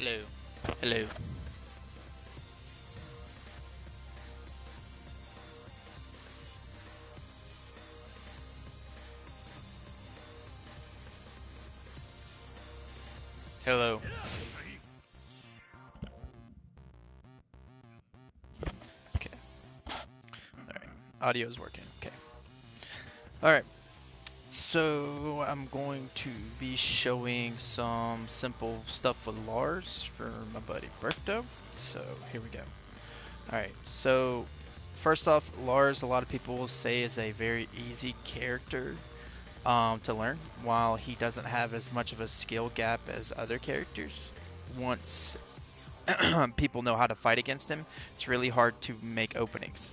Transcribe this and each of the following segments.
Hello. Hello. Hello. Okay. Alright. Audio is working. Okay. Alright. So I'm going to be showing some simple stuff with Lars for my buddy Berto. So here we go. Alright. So first off, Lars, a lot of people will say, is a very easy character to learn, while he doesn't have as much of a skill gap as other characters. Once people know how to fight against him, it's really hard to make openings.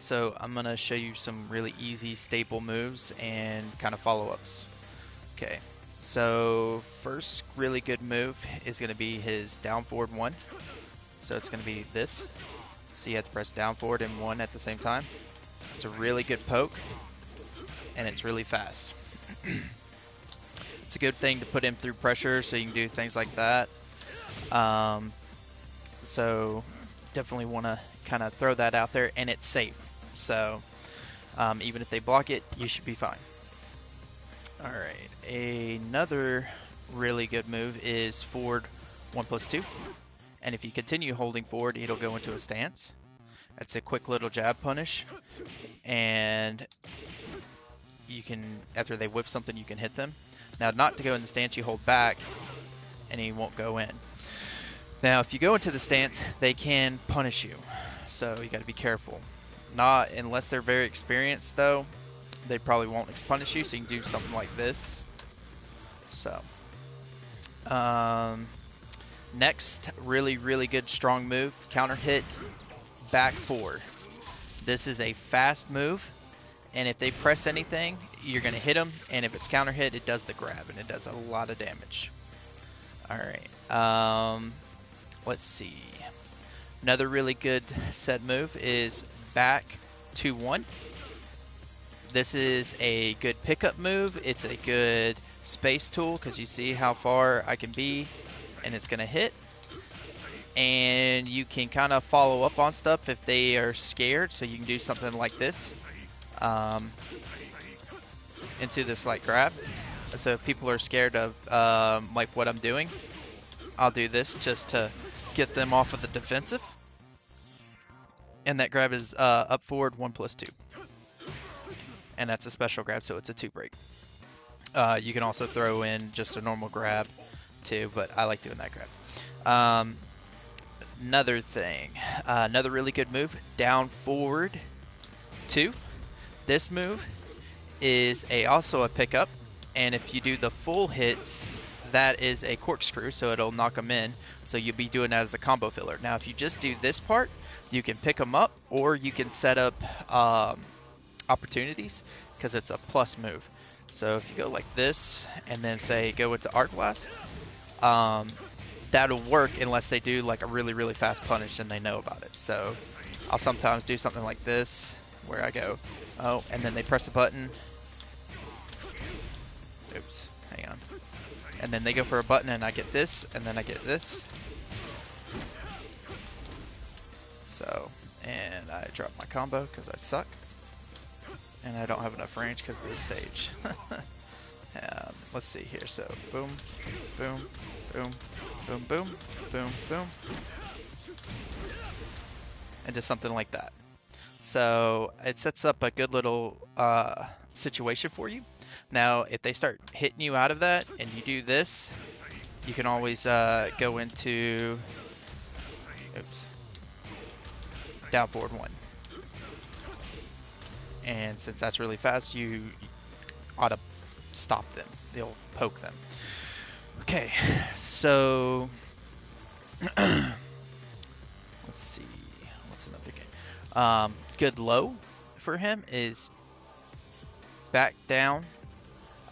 So I'm going to show you some really easy staple moves and kind of follow-ups. Okay, so first really good move is going to be his down forward 1. So it's going to be this. So you have to press down forward and 1 at the same time. It's a really good poke, and it's really fast. It's a good thing to put him through pressure so you can do things like that. So definitely want to kind of throw that out there, and it's safe. So even if they block it, you should be fine. Alright, another really good move is forward 1+2. And if you continue holding forward, it'll go into a stance. That's a quick little jab punish. And you can, after they whiff something, you can hit them. Now, not to go in the stance, you hold back, and he won't go in. Now, if you go into the stance, they can punish you, so you got to be careful. Not unless they're very experienced, though. They probably won't punish you, so you can do something like this. So, next, really good strong move, counter hit, back forward. This is a fast move, and if they press anything, you're going to hit them, and if it's counter hit, it does the grab, and it does a lot of damage. Alright, let's see. Another really good set move is back 2-1. This is a good pickup move. It's a good space tool because you see how far I can be, and it's going to hit. And you can kind of follow up on stuff if they are scared, so you can do something like this. Into this like grab. So if people are scared of like what I'm doing, I'll do this just to get them off of the defensive. And that grab is up forward 1+2. And that's a special grab, so it's a 2 break. You can also throw in just a normal grab too, but I like doing that grab. Another thing, another really good move, down forward 2. This move is also a pickup, and if you do the full hits, that is a corkscrew, so it'll knock them in. So you'll be doing that as a combo filler. Now, if you just do this part, you can pick them up, or you can set up opportunities because it's a plus move. So if you go like this, and then say go into Arc Blast, that'll work unless they do like a really fast punish and they know about it. So I'll sometimes do something like this where I go, oh, and then they press a button. Oops, hang on. And then they go for a button and I get this, and then I get this. So, and I drop my combo because I suck. And I don't have enough range because of this stage. Let's see here. So, boom, boom, boom, boom, boom, boom, boom. And just something like that. So, it sets up a good little situation for you. Now, if they start hitting you out of that and you do this, you can always go into, oops, down forward 1. And since that's really fast, you ought to stop them. They'll poke them. Okay, so let's see, what's another game? Good low for him is back down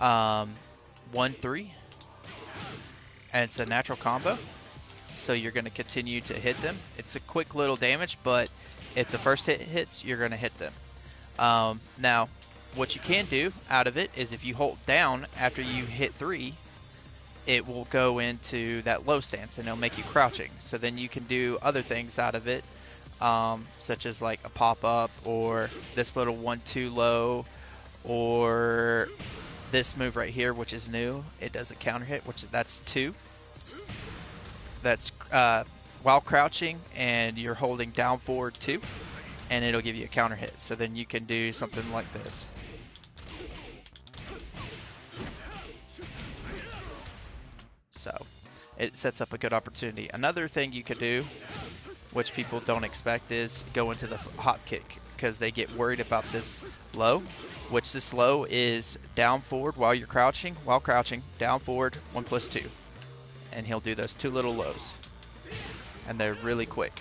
1-3, and it's a natural combo, so you're going to continue to hit them. It's a quick little damage, but if the first hit hits, you're going to hit them. Now, what you can do out of it is if you hold down after you hit 3, it will go into that low stance and it'll make you crouching. So then you can do other things out of it, such as like a pop-up or this little 1-2 low, or this move right here, which is new. It does a counter hit, that's 2. That's while crouching and you're holding down forward 2, and it'll give you a counter hit. So then you can do something like this. So it sets up a good opportunity. Another thing you could do, which people don't expect, is go into the hop kick, because they get worried about this low, which this low is down forward while you're crouching, down forward, 1+2. And he'll do those 2 little lows. And they're really quick.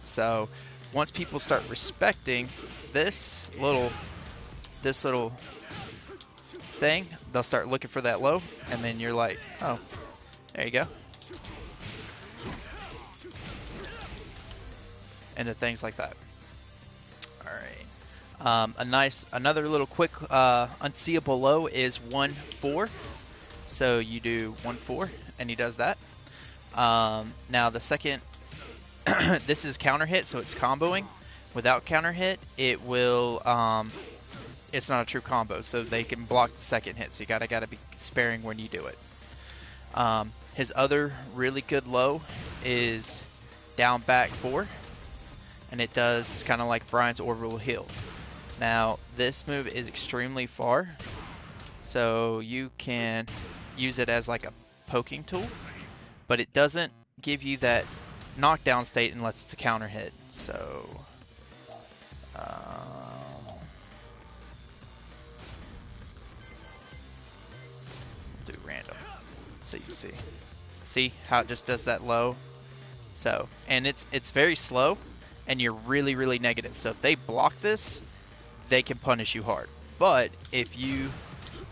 So once people start respecting this little thing, they'll start looking for that low, and then you're like, oh, there you go. And things like that. All right. Another little quick unseeable low is 1-4. So you do 1-4, and he does that. Now the second, this is counter hit, so it's comboing. Without counter hit, it will, it's not a true combo, so they can block the second hit. So you gotta be sparing when you do it. His other really good low is down back 4, and it's kind of like Brian's orbital heal. Now this move is extremely far, so you can use it as like a poking tool, but it doesn't give you that knockdown state unless it's a counter hit. So we'll do random so you can see how it just does that low. So, and it's very slow, and you're really, really negative. So if they block this, they can punish you hard. But if you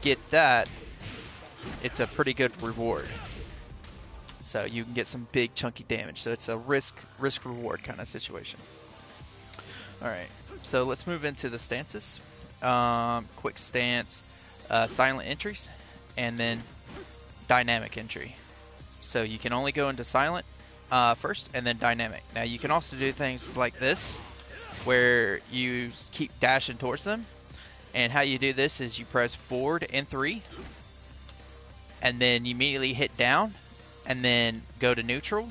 get that, it's a pretty good reward. So you can get some big chunky damage. So it's a risk reward kind of situation. All right, so let's move into the stances. Quick stance, silent entries, and then dynamic entry. So you can only go into silent first, and then dynamic. Now you can also do things like this, where you keep dashing towards them. And how you do this is you press forward and 3, and then you immediately hit down, and then go to neutral,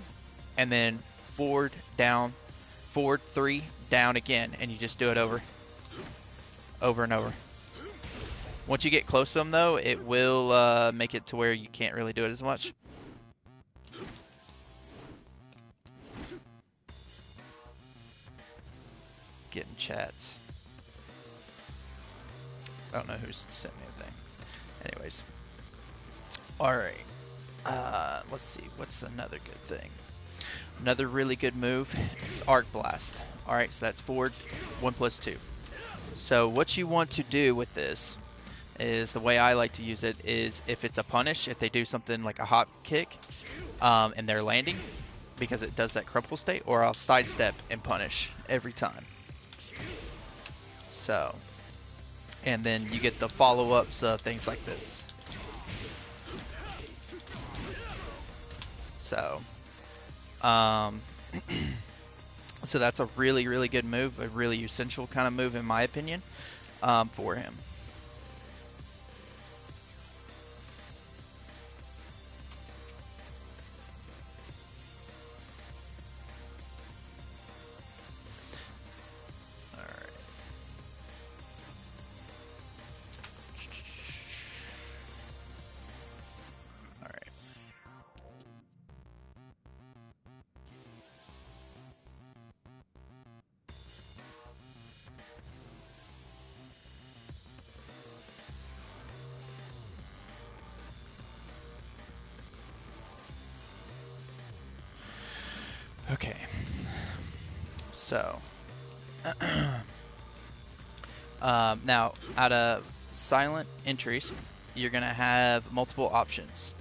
and then forward, down, forward, 3, down again, and you just do it over and over. Once you get close to them, though, it will make it to where you can't really do it as much. Getting chats. I don't know who's sent me a thing. Anyways. Alright. Let's see. What's another good thing? Another really good move is Arc Blast. Alright, so that's forward, 1+2. So what you want to do with this is, the way I like to use it is, if it's a punish, if they do something like a hop kick, and they're landing, because it does that crumple state, or I'll sidestep and punish every time. So, and then you get the follow-ups of things like this. So, so that's a really, really good move, a really essential kind of move in my opinion, for him. Okay, so now out of silent entries, you're gonna have multiple options.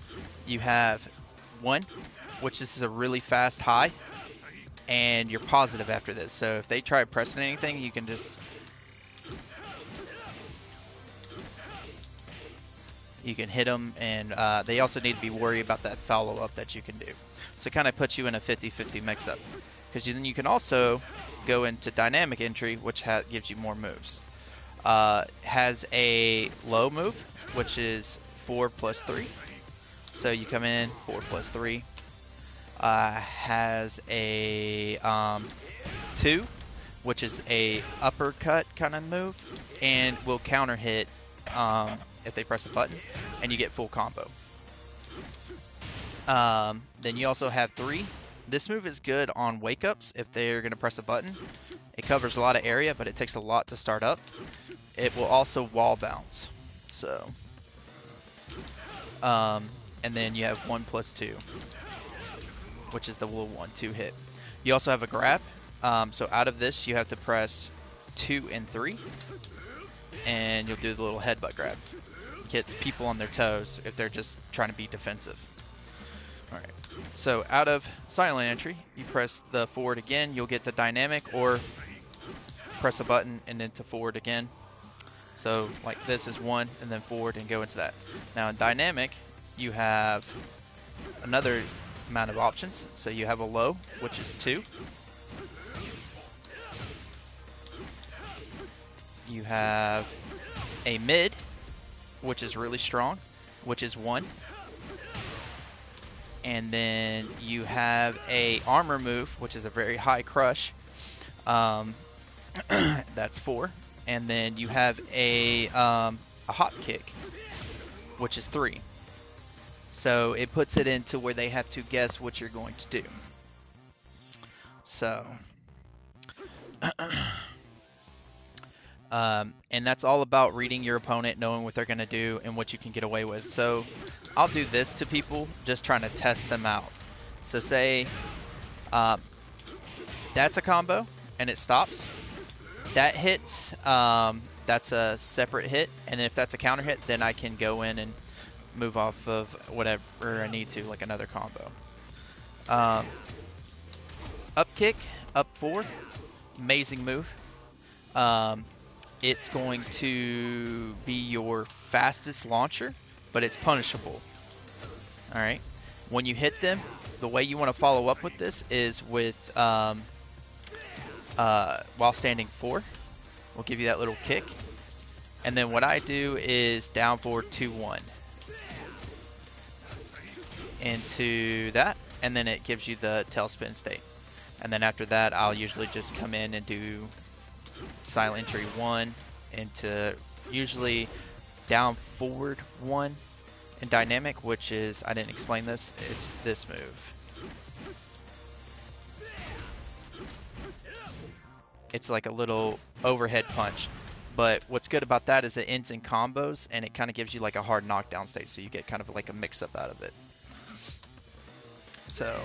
You have 1, which this is a really fast high, and you're positive after this. So if they try pressing anything, you can just You can hit them, and they also need to be worried about that follow-up that you can do. So it kind of puts you in a 50-50 mix-up. Because then you can also go into dynamic entry, which gives you more moves. Has a low move, which is 4 plus 3. So you come in 4 plus 3. Has a 2, which is a uppercut kind of move, and will counter hit if they press a button, and you get full combo. Then you also have 3. This move is good on wake-ups if they're going to press a button. It covers a lot of area, but it takes a lot to start up. It will also wall bounce. So, and then you have 1 plus 2, which is the little 1-2 hit. You also have a grab. So out of this, you have to press 2 and 3, and you'll do the little headbutt grab. Gets people on their toes if they're just trying to be defensive. Alright, so out of silent entry, you press the forward again, you'll get the dynamic, or press a button and then to forward again. So like this is 1 and then forward and go into that. Now in dynamic, you have another amount of options. So you have a low, which is 2. You have a mid, which is really strong, which is 1. And then you have a armor move, which is a very high crush. That's 4. And then you have a hop kick, which is 3. So it puts it into where they have to guess what you're going to do. So, and that's all about reading your opponent, knowing what they're going to do and what you can get away with. So I'll do this to people, just trying to test them out. So say that's a combo and it stops. That hits, that's a separate hit, and if that's a counter hit, then I can go in and move off of whatever I need to, like another combo. Up kick, up 4, amazing move. It's going to be your fastest launcher, but it's punishable. Alright, when you hit them, the way you want to follow up with this is with while standing 4. We'll give you that little kick. And then what I do is down forward 2-1 into that, and then it gives you the tailspin state. And then after that, I'll usually just come in and do silent entry 1 into usually down forward 1 in dynamic, which is, I didn't explain this, it's this move. It's like a little overhead punch, but what's good about that is it ends in combos, and it kind of gives you like a hard knockdown state, so you get kind of like a mix-up out of it. So,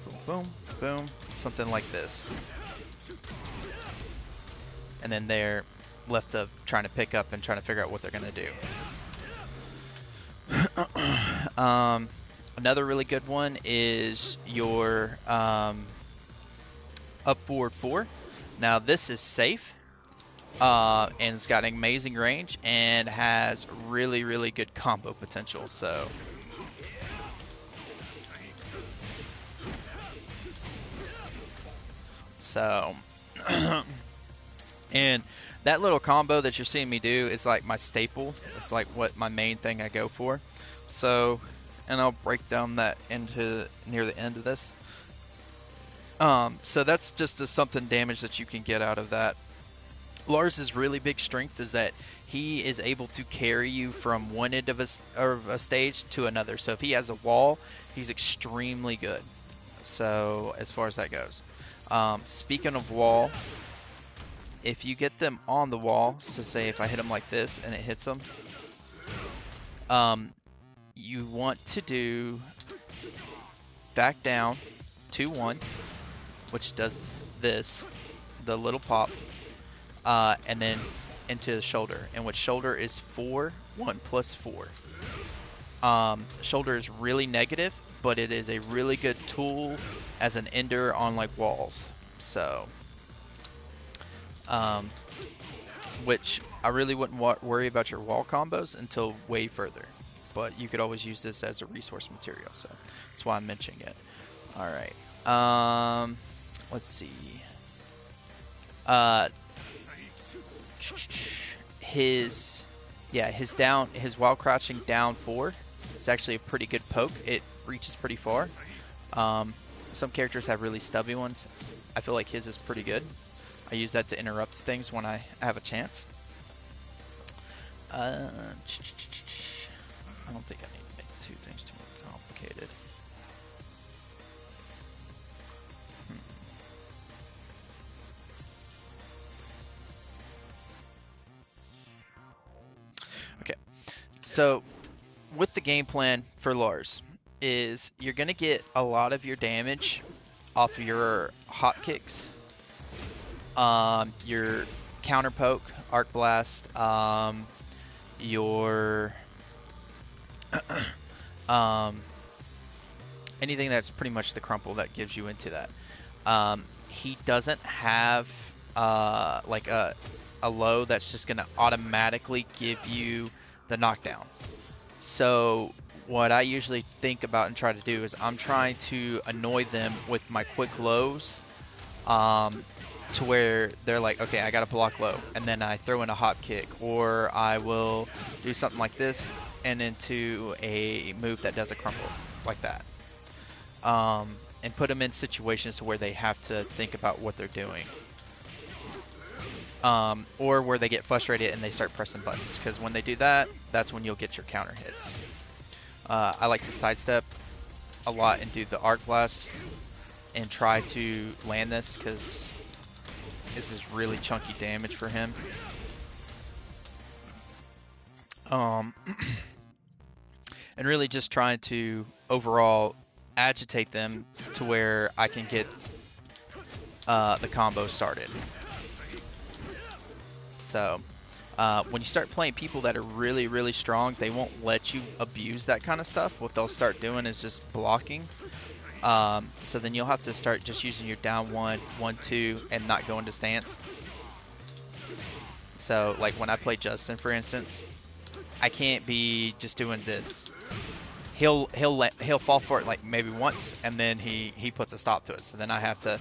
boom, boom, boom, something like this. And then they're left of trying to pick up and trying to figure out what they're going to do. Another really good one is your up forward 4. Now this is safe, and it's got amazing range and has really, really good combo potential. So, and that little combo that you're seeing me do is like my staple. It's like what my main thing I go for. So, and I'll break down that into near the end of this. So that's just something damage that you can get out of that. Lars' really big strength is that he is able to carry you from one end of a stage to another. So if he has a wall, he's extremely good. So as far as that goes. Speaking of wall, if you get them on the wall, so say if I hit them like this and it hits them, you want to do back down 2-1, which does this, the little pop, and then into the shoulder, and which shoulder is 4, 1 plus 4. Shoulder is really negative, but it is a really good tool as an ender on like walls. So, which I really wouldn't worry about your wall combos until way further. but you could always use this as a resource material, so that's why I'm mentioning it. All right. Let's see. His while crouching down 4. It's actually a pretty good poke. It reaches pretty far. Some characters have really stubby ones. I feel like his is pretty good. I use that to interrupt things when I have a chance. I don't think I need to make two things too complicated. Okay, so with the game plan for Lars is you're going to get a lot of your damage off of your hot kicks, your counter poke, arc blast, your anything that's pretty much the crumple that gives you into that. He doesn't have like a low that's just going to automatically give you the knockdown. So what I usually think about and try to do is I'm trying to annoy them with my quick lows, to where they're like, okay, I gotta block low, and then I throw in a hop kick, or I will do something like this and into a move that does a crumple like that, and put them in situations where they have to think about what they're doing, or where they get frustrated and they start pressing buttons, because when they do that, that's when you'll get your counter hits. I like to sidestep a lot and do the arc blast and try to land this, because this is really chunky damage for him. And really just trying to overall agitate them to where I can get the combo started. So when you start playing people that are really, really strong, they won't let you abuse that kind of stuff. What they'll start doing is just blocking. So then you'll have to start just using your down 1, 1, 2, and not go into stance. So like when I play Justin, for instance, I can't be just doing this. He'll fall for it like maybe once, and then he puts a stop to it. So then I have to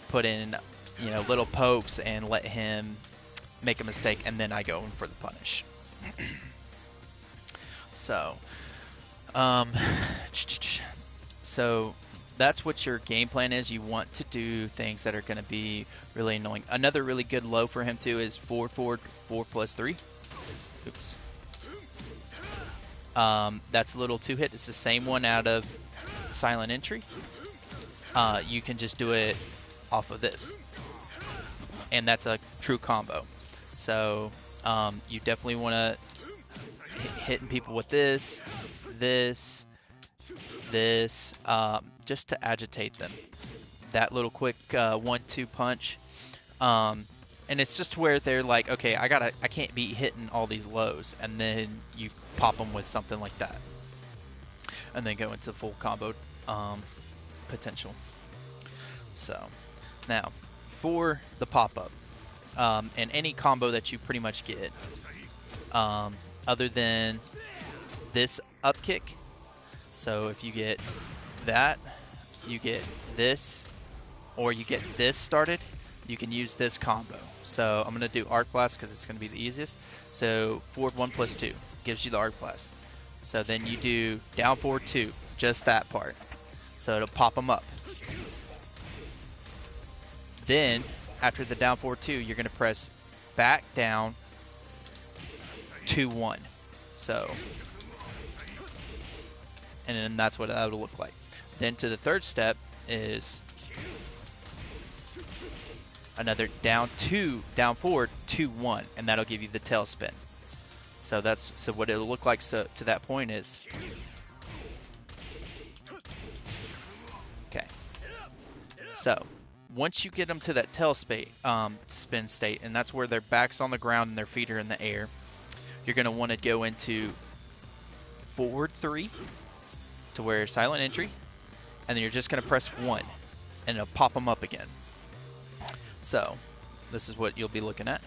put in, you know, little pokes and let him make a mistake, and then I go in for the punish. So so that's what your game plan is. You want to do things that are going to be really annoying. Another really good low for him too is 4 forward 4 plus 3. Oops. That's a little 2-hit. It's the same one out of Silent Entry. You can just do it off of this, and that's a true combo. So you definitely want to hitting people with this, just to agitate them. That little quick 1-2 punch, and it's just where they're like, okay, I can't be hitting all these lows, and then you pop them with something like that, and then go into full combo potential. So now for the pop-up, and any combo that you pretty much get, other than this up kick. So if you get that, you get this, or you get this started, you can use this combo. So I'm going to do Arc Blast because it's going to be the easiest. So forward 1 plus 2 gives you the Arc Blast. So then you do down forward 2, just that part. So it'll pop them up. Then after the down forward 2, you're going to press back down 2, 1. So, and then that's what that will look like. Then to the third step is another down 2, down forward 2, 1, and that'll give you the tail spin. So that's what it'll look like. So to that point is, okay. So once you get them to that tail spin state, and that's where their back's on the ground and their feet are in the air, you're going to want to go into forward 3 to where Silent Entry, and then you're just going to press 1, and it'll pop them up again. So this is what you'll be looking at.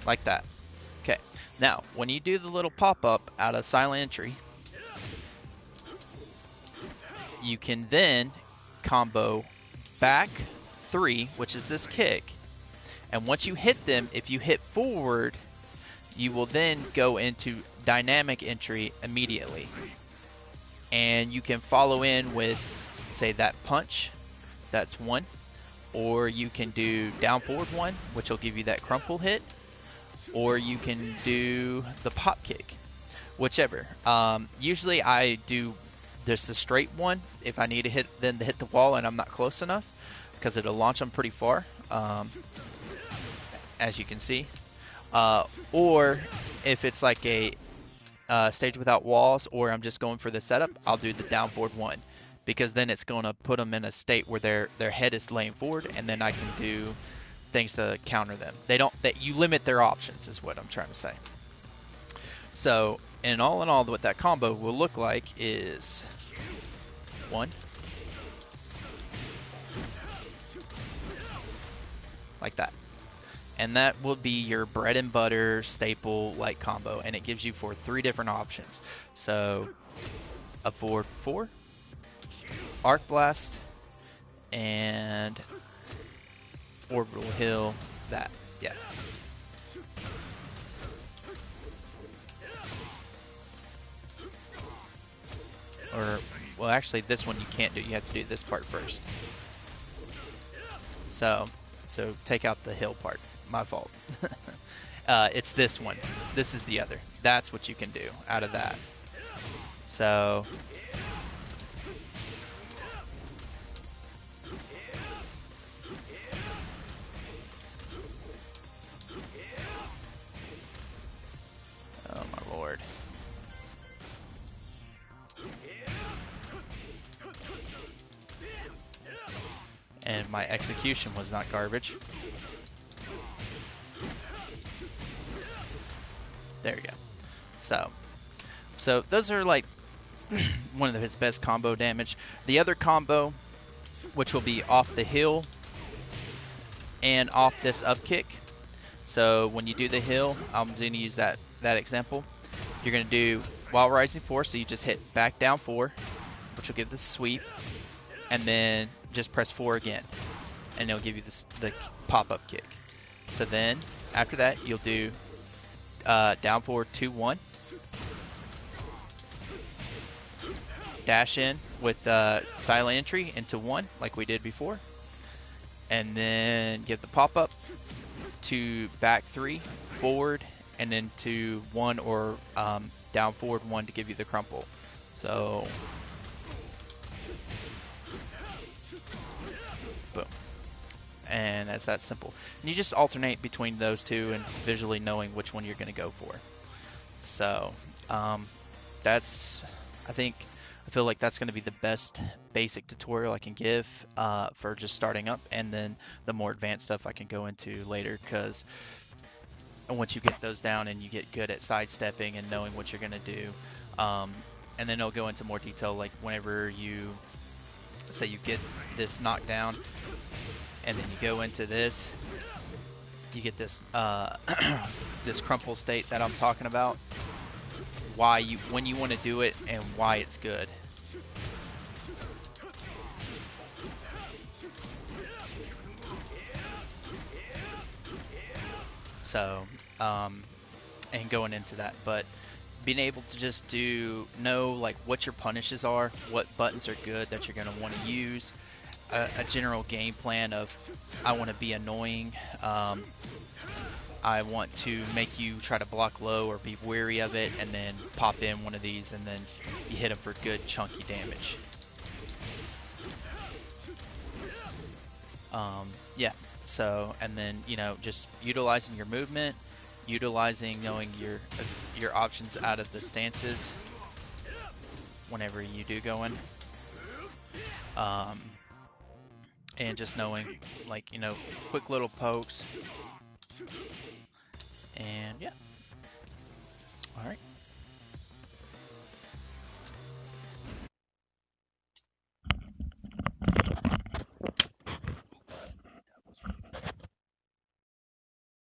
like that. Okay, now when you do the little pop-up out of silent entry, you can then combo back 3, which is this kick, and once you hit them, if you hit forward, you will then go into dynamic entry immediately, and you can follow in with, say, that punch, that's 1, or you can do down forward 1, which will give you that crumple hit, or you can do the pop kick, whichever. Usually I do just a straight one if I need to hit the wall and I'm not close enough, because it'll launch them pretty far, as you can see. Or if it's like a stage without walls, or I'm just going for the setup, I'll do the down forward 1, because then it's going to put them in a state where their head is laying forward, and then I can do things to counter them. That you limit their options is what I'm trying to say. So, in all, what that combo will look like is 1, like that, and that will be your bread and butter staple like combo, and it gives you for 3 different options. So, a forward 4, arc blast, and orbital hill. That, yeah. Or, well, actually, this one you can't do. You have to do this part first. So take out the hill part. My fault. It's this one. This is the other. That's what you can do out of that. So, oh my lord. And my execution was not garbage. There you go. So those are like one of his best combo damage. The other combo, which will be off the hill and off this up kick. So when you do the hill, I'm going to use that example. You're going to do while rising 4, so you just hit back down 4, which will give the sweep, and then just press 4 again, and it'll give you the pop-up kick. So then after that, you'll do down forward 2, 1, dash in with silent entry into 1 like we did before, and then give the pop-up to back 3, forward, and then to 1 or down forward 1 to give you the crumple. So boom. And that's that simple. And you just alternate between those two and visually knowing which one you're going to go for. So that's, I feel like that's going to be the best basic tutorial I can give for just starting up, and then the more advanced stuff I can go into later, because once you get those down and you get good at sidestepping and knowing what you're going to do, and then it'll go into more detail, like whenever you say you get this knockdown and then you go into this, you get this this crumple state that I'm talking about, when you want to do it and why it's good. So and going into that, but being able to just know like what your punishes are, what buttons are good that you're going to want to use, a general game plan of, I want to be annoying, I want to make you try to block low or be wary of it, and then pop in one of these, and then you hit them for good chunky damage. Yeah, so, and then, just utilizing your movement, knowing your options out of the stances whenever you do go in, and just knowing, like, quick little pokes, and yeah. All right.